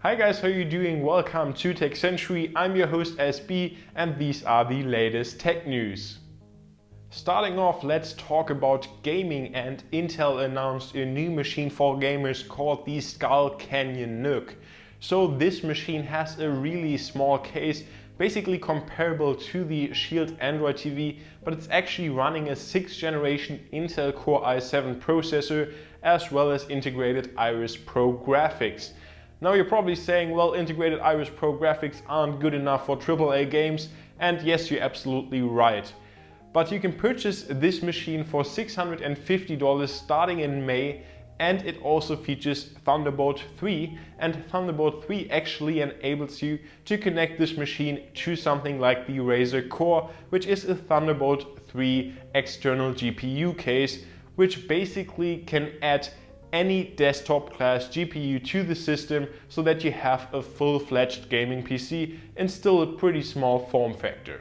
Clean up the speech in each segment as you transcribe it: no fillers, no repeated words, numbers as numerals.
Hi guys, how are you doing? Welcome to TechCentury. I'm your host SB and these are the latest tech news. Starting off, let's talk about gaming, and Intel announced a new machine for gamers called the Skull Canyon Nook. So this machine has a really small case, basically comparable to the Shield Android TV, but it's actually running a 6th generation Intel Core i7 processor as well as integrated Iris Pro graphics. Now you're probably saying, well, integrated Iris Pro graphics aren't good enough for AAA games, and yes, you're absolutely right. But you can purchase this machine for $650 starting in May, and it also features Thunderbolt 3, and Thunderbolt 3 actually enables you to connect this machine to something like the Razer Core, which is a Thunderbolt 3 external GPU case, which basically can add any desktop class GPU to the system so that you have a full-fledged gaming PC in still a pretty small form factor.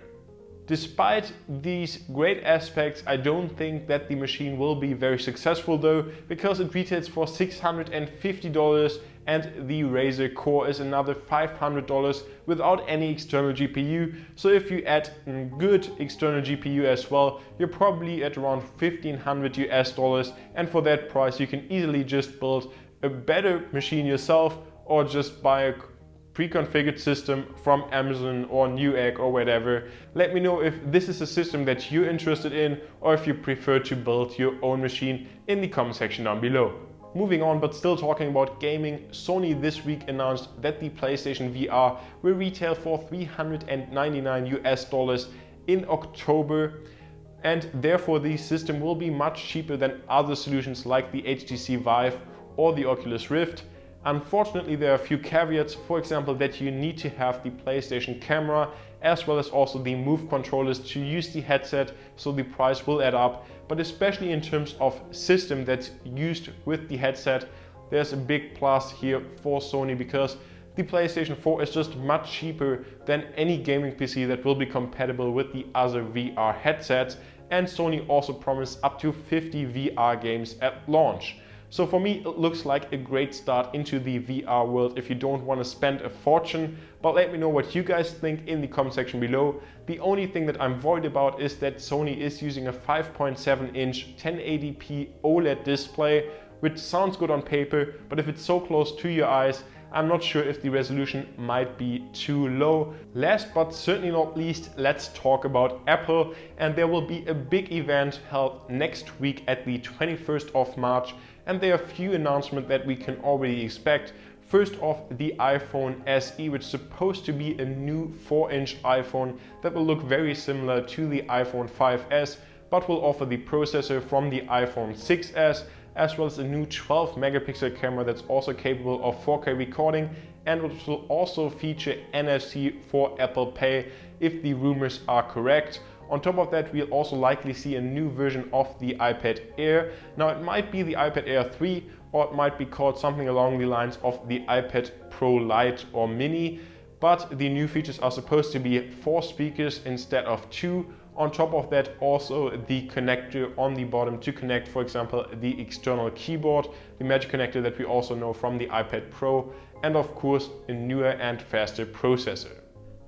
Despite these great aspects, I don't think that the machine will be very successful though, because it retails for $650 and the Razer Core is another $500 without any external GPU. So if you add good external GPU as well, you're probably at around $1,500 US, and for that price you can easily just build a better machine yourself or just buy a pre-configured system from Amazon or Newegg or whatever. Let me know if this is a system that you're interested in or if you prefer to build your own machine in the comment section down below. Moving on, but still talking about gaming, Sony this week announced that the PlayStation VR will retail for $399 US in October, and therefore the system will be much cheaper than other solutions like the HTC Vive or the Oculus Rift. Unfortunately, there are a few caveats, for example that you need to have the PlayStation camera as well as also the Move controllers to use the headset, so the price will add up. But especially in terms of system that's used with the headset, there's a big plus here for Sony, because the PlayStation 4 is just much cheaper than any gaming PC that will be compatible with the other VR headsets, and Sony also promised up to 50 VR games at launch. So for me, it looks like a great start into the VR world if you don't want to spend a fortune. But let me know what you guys think in the comment section below. The only thing that I'm worried about is that Sony is using a 5.7-inch 1080p OLED display, which sounds good on paper, but if it's so close to your eyes, I'm not sure if the resolution might be too low. Last but certainly not least, let's talk about Apple, and there will be a big event held next week at the 21st of March, and there are a few announcements that we can already expect. First off, the iPhone SE, which is supposed to be a new 4-inch iPhone that will look very similar to the iPhone 5S, but will offer the processor from the iPhone 6S, as well as a new 12 megapixel camera that's also capable of 4K recording, and which will also feature NFC for Apple Pay if the rumors are correct. On top of that, we'll also likely see a new version of the iPad Air. Now it might be the iPad Air 3, or it might be called something along the lines of the iPad Pro Lite or Mini, but the new features are supposed to be 4 speakers instead of 2. On top of that, also the connector on the bottom to connect, for example, the external keyboard, the Magic connector that we also know from the iPad Pro, and of course a newer and faster processor.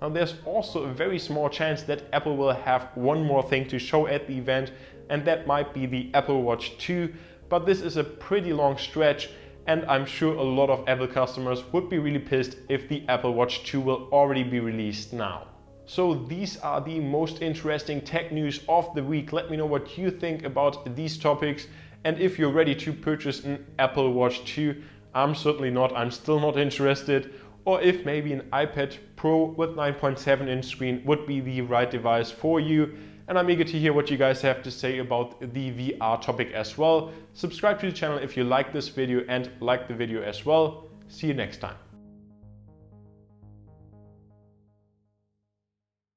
Now there's also a very small chance that Apple will have one more thing to show at the event, and that might be the Apple Watch 2, but this is a pretty long stretch, and I'm sure a lot of Apple customers would be really pissed if the Apple Watch 2 will already be released now. So these are the most interesting tech news of the week. Let me know what you think about these topics, and if you're ready to purchase an Apple Watch 2. I'm certainly not, I'm still not interested. Or if maybe an iPad Pro with 9.7-inch screen would be the right device for you. And I'm eager to hear what you guys have to say about the VR topic as well. Subscribe to the channel if you like this video and like the video as well. See you next time.